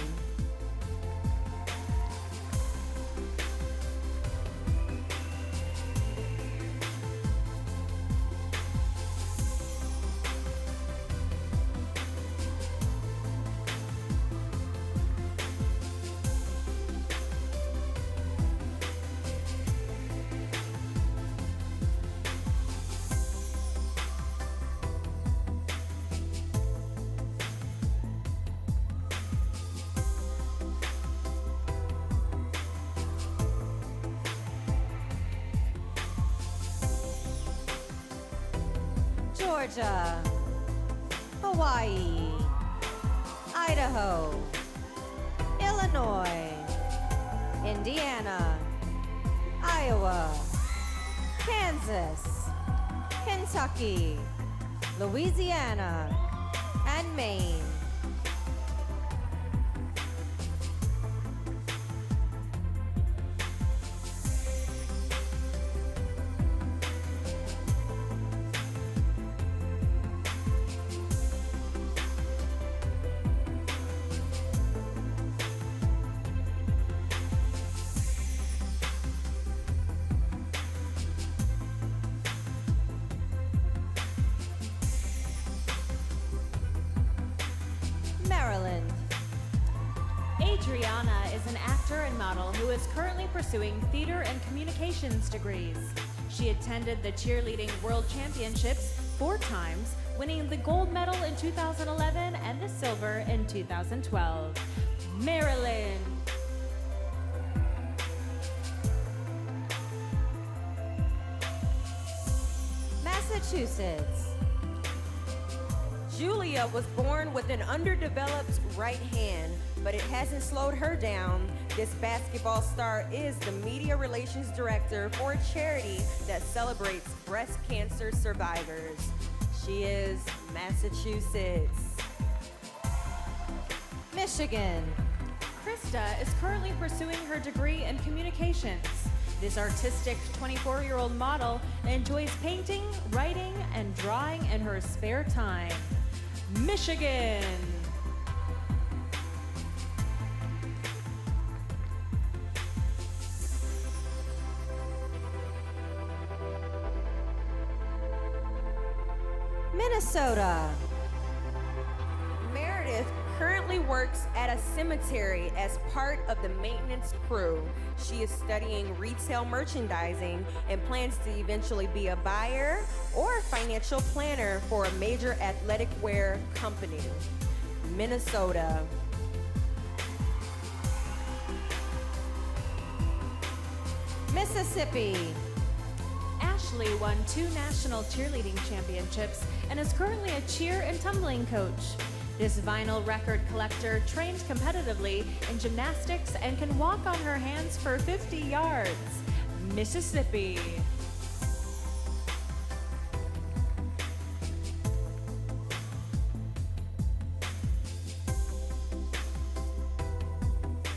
Georgia. Hawaii. Idaho. Illinois. Indiana. Iowa. Kansas. Kentucky. Louisiana. And Maine. Adriana is an actor and model who is currently pursuing theater and communications degrees. She attended the Cheerleading World Championships 4 times, winning the gold medal in 2011 and the silver in 2012. Maryland. Massachusetts. Julia was born with an underdeveloped right hand, but it hasn't slowed her down. This basketball star is the media relations director for a charity that celebrates breast cancer survivors. She is Massachusetts. Michigan. Krista is currently pursuing her degree in communications. This artistic 24-year-old model enjoys painting, writing, and drawing in her spare time. Michigan. Minnesota. Meredith currently works at a cemetery as part of the maintenance crew. She is studying retail merchandising and plans to eventually be a buyer or financial planner for a major athletic wear company. Minnesota. Mississippi. Ashley won 2 national cheerleading championships and is currently a cheer and tumbling coach. This vinyl record collector trained competitively in gymnastics and can walk on her hands for 50 yards. Mississippi.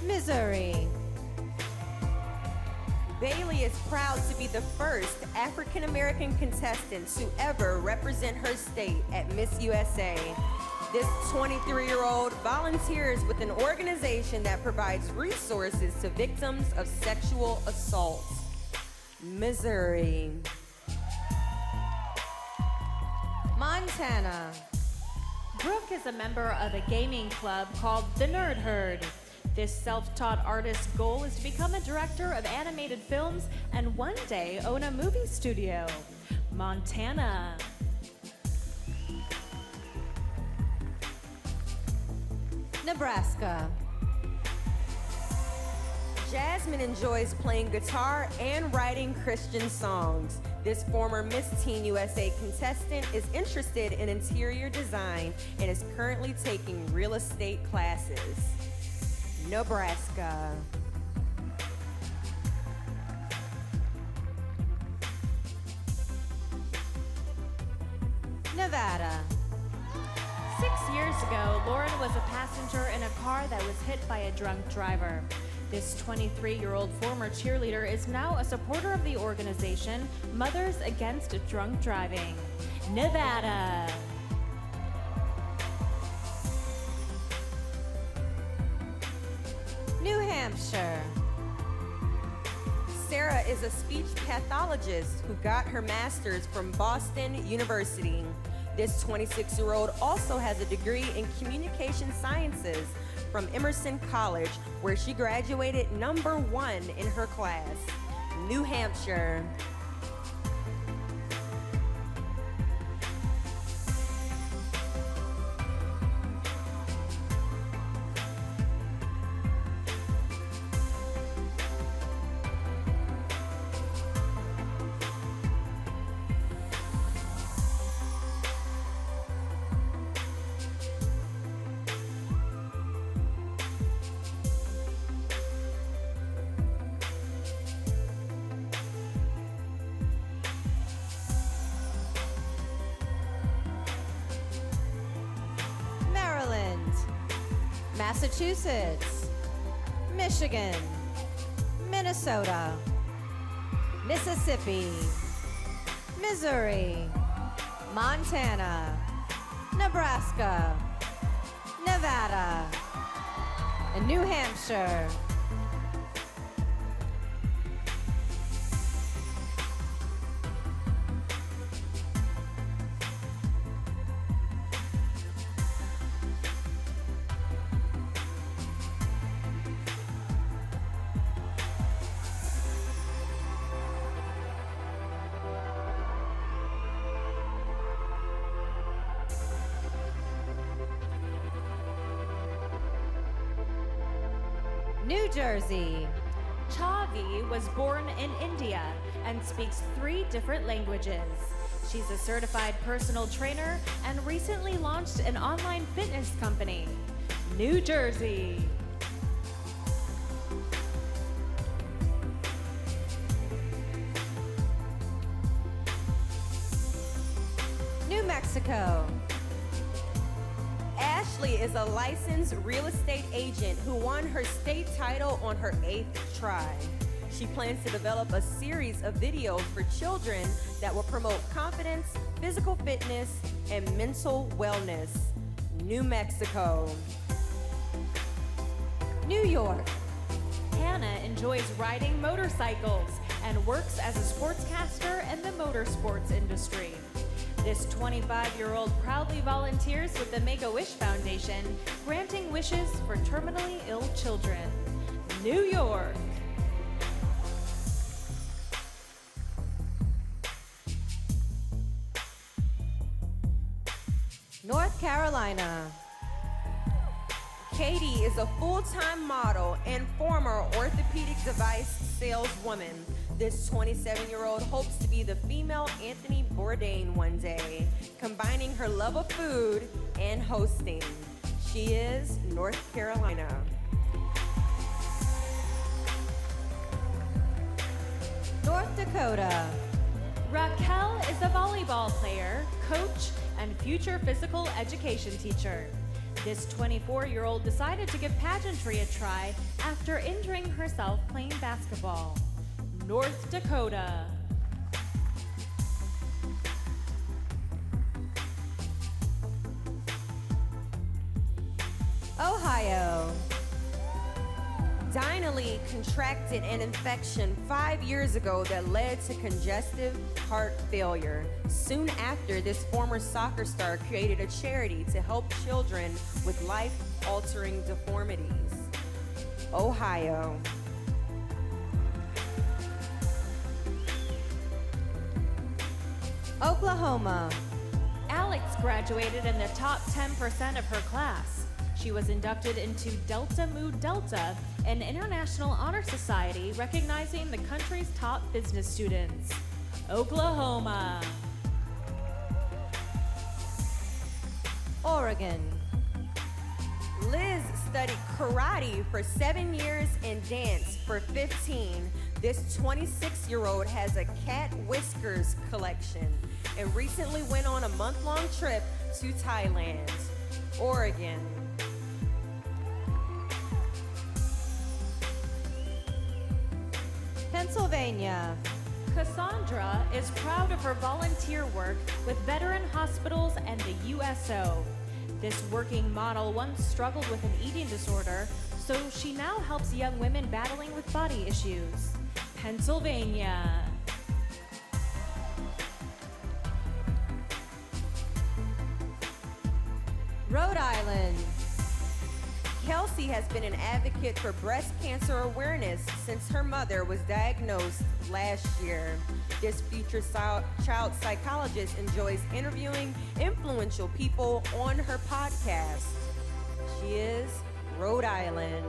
Missouri. Bailey is proud to be the first African-American contestant to ever represent her state at Miss USA. This 23-year-old volunteers with an organization that provides resources to victims of sexual assault. Missouri. Montana. Brooke is a member of a gaming club called the Nerd Herd. This self-taught artist's goal is to become a director of animated films and one day own a movie studio. Montana. Nebraska. Jasmine enjoys playing guitar and writing Christian songs. This former Miss Teen USA contestant is interested in interior design and is currently taking real estate classes. Nebraska. Nevada. 6 years ago, Lauren was a passenger in a car that was hit by a drunk driver. This 23-year-old former cheerleader is now a supporter of the organization Mothers Against Drunk Driving. Nevada. New Hampshire. Sarah is a speech pathologist who got her master's from Boston University. This 26-year-old also has a degree in communication sciences from Emerson College, where she graduated #1 in her class. New Hampshire. Massachusetts, Michigan, Minnesota, Mississippi, Missouri, Montana, Nebraska, Nevada, and New Hampshire. New Jersey. Chavi was born in India and speaks 3 different languages. She's a certified personal trainer and recently launched an online fitness company. New Jersey. New Mexico. Ashley is a licensed real estate agent who won her state title on her 8th try. She plans to develop a series of videos for children that will promote confidence, physical fitness, and mental wellness. New Mexico. New York. Hannah enjoys riding motorcycles and works as a sportscaster in the motorsports industry. This 25-year-old proudly volunteers with the Make-A-Wish Foundation, granting wishes for terminally ill children. New York. North Carolina. Katie is a full-time model and former orthopedic device saleswoman. This 27-year-old hopes to be the female Anthony Bourdain one day, combining her love of food and hosting. She is North Carolina. North Dakota. Raquel is a volleyball player, coach, and future physical education teacher. This 24-year-old decided to give pageantry a try after injuring herself playing basketball. North Dakota. Ohio. Dinah contracted an infection 5 years ago that led to congestive heart failure. Soon after, this former soccer star created a charity to help children with life-altering deformities. Ohio. Oklahoma. Alex graduated in the top 10% of her class. She was inducted into Delta Mu Delta, an international honor society recognizing the country's top business students. Oklahoma. Oregon. Liz studied karate for 7 years and dance for 15. This 26-year-old has a cat whiskers collection and recently went on a month-long trip to Thailand. Oregon. Pennsylvania. Cassandra is proud of her volunteer work with veteran hospitals and the USO. This working model once struggled with an eating disorder, so she now helps young women battling with body issues. Pennsylvania. Rhode Island. Kelsey has been an advocate for breast cancer awareness since her mother was diagnosed last year. This future child psychologist enjoys interviewing influential people on her podcast. She is Rhode Island.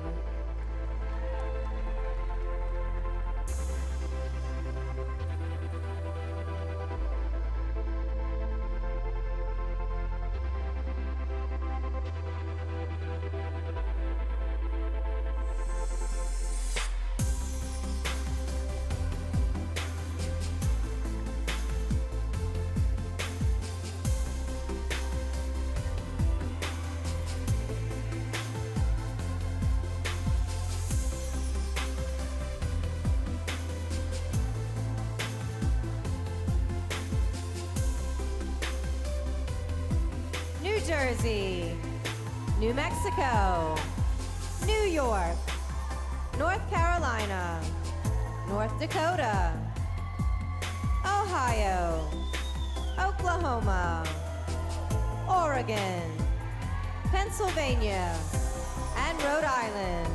New Jersey. New Mexico. New York. North Carolina. North Dakota. Ohio. Oklahoma. Oregon. Pennsylvania. And Rhode Island.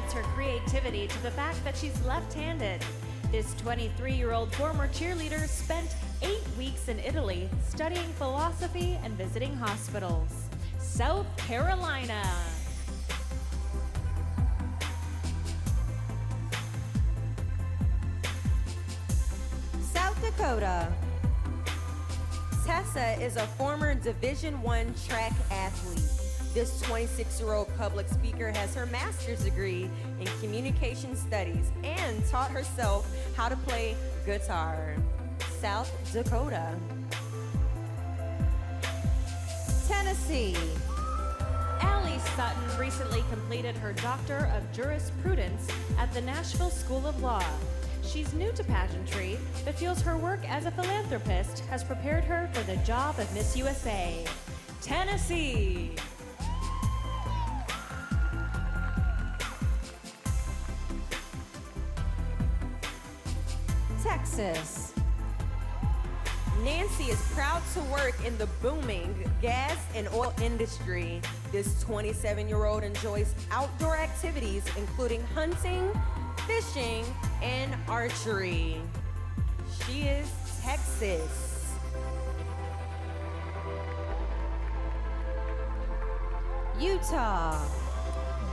adds her creativity to the fact that she's left-handed. This 23-year-old former cheerleader spent 8 weeks in Italy studying philosophy and visiting hospitals. South Carolina. South Dakota. Tessa is a former Division I track athlete. This 26-year-old public speaker has her master's degree in communication studies and taught herself how to play guitar. South Dakota. Tennessee. Allie Sutton recently completed her Doctor of Jurisprudence at the Nashville School of Law. She's new to pageantry, but feels her work as a philanthropist has prepared her for the job of Miss USA. Tennessee. Texas. Nancy is proud to work in the booming gas and oil industry. This 27-year-old enjoys outdoor activities including hunting, fishing, and archery. She is Texas. Utah.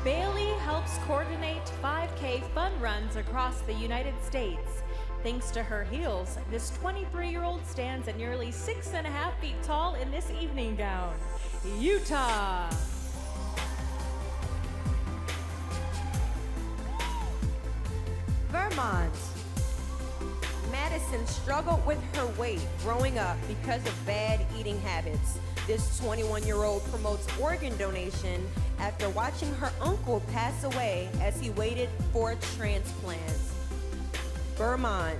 Bailey helps coordinate 5K fun runs across the United States. Thanks to her heels, this 23-year-old stands at nearly 6.5 feet tall in this evening gown. Utah. Vermont. Madison struggled with her weight growing up because of bad eating habits. This 21-year-old promotes organ donation after watching her uncle pass away as he waited for a transplant. Vermont.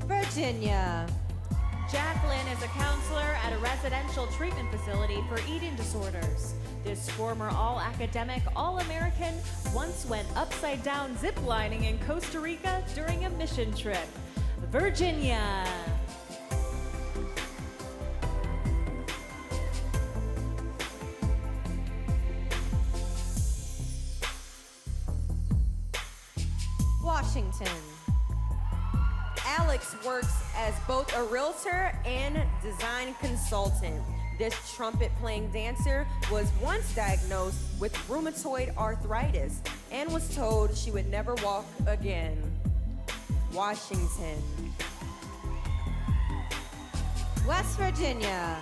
Virginia. Jacqueline is a counselor at a residential treatment facility for eating disorders. This former all-academic, all-American once went upside-down ziplining in Costa Rica during a mission trip. Virginia. Washington. Alex works as both a realtor and design consultant. This trumpet-playing dancer was once diagnosed with rheumatoid arthritis and was told she would never walk again. Washington. West Virginia.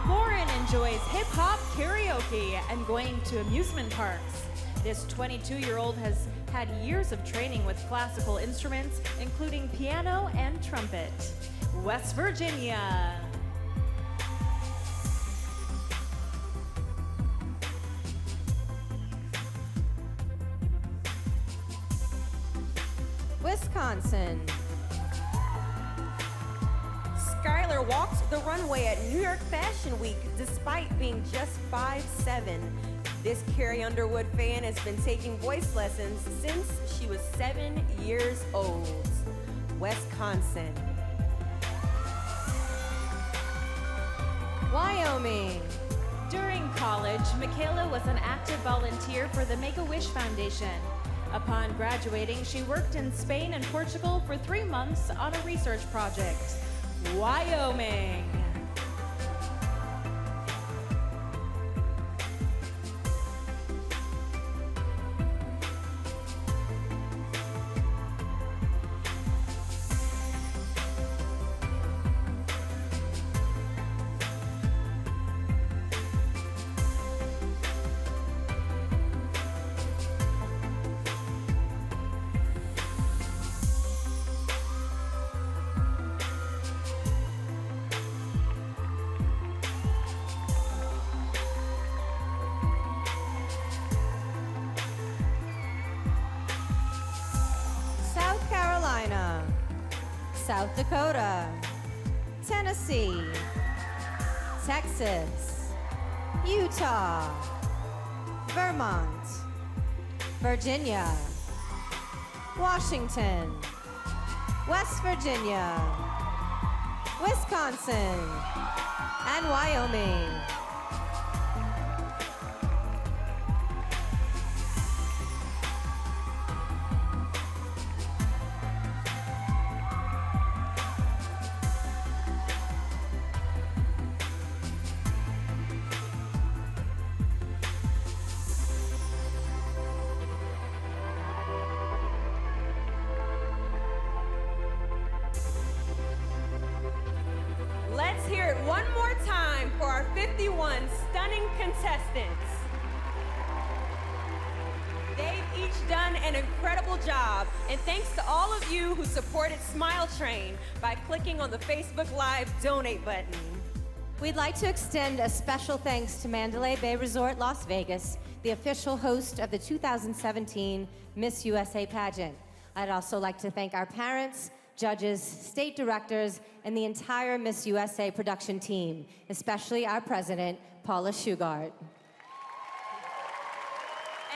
Lauren enjoys hip-hop karaoke and going to amusement parks. This 22-year-old has had years of training with classical instruments, including piano and trumpet. West Virginia. Wisconsin. Skylar walked the runway at New York Fashion Week despite being just 5'7". This Carrie Underwood fan has been taking voice lessons since she was 7 years old. Wisconsin. Wyoming. During college, Michaela was an active volunteer for the Make-A-Wish Foundation. Upon graduating, she worked in Spain and Portugal for 3 months on a research project. Wyoming. South Dakota, Tennessee, Texas, Utah, Vermont, Virginia, Washington, West Virginia, Wisconsin, and Wyoming. Let's hear it one more time for our 51 stunning contestants. They've each done an incredible job, and thanks to all of you who supported Smile Train by clicking on the Facebook Live donate button. We'd like to extend a special thanks to Mandalay Bay Resort, Las Vegas, the official host of the 2017 Miss USA pageant. I'd also like to thank our parents, judges, state directors, and the entire Miss USA production team, especially our president, Paula Shugart.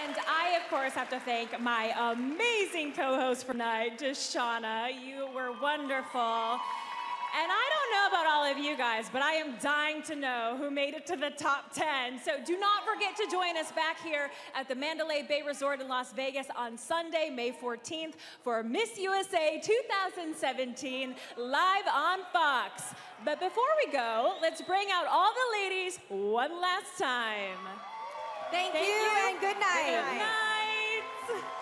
And I, of course, have to thank my amazing co-host for tonight, Deshauna. You were wonderful. And I don't know about all of you guys, but I am dying to know who made it to the top 10. So do not forget to join us back here at the Mandalay Bay Resort in Las Vegas on Sunday, May 14th for Miss USA 2017 live on Fox. But before we go, let's bring out all the ladies one last time. Thank you and good night. Good night.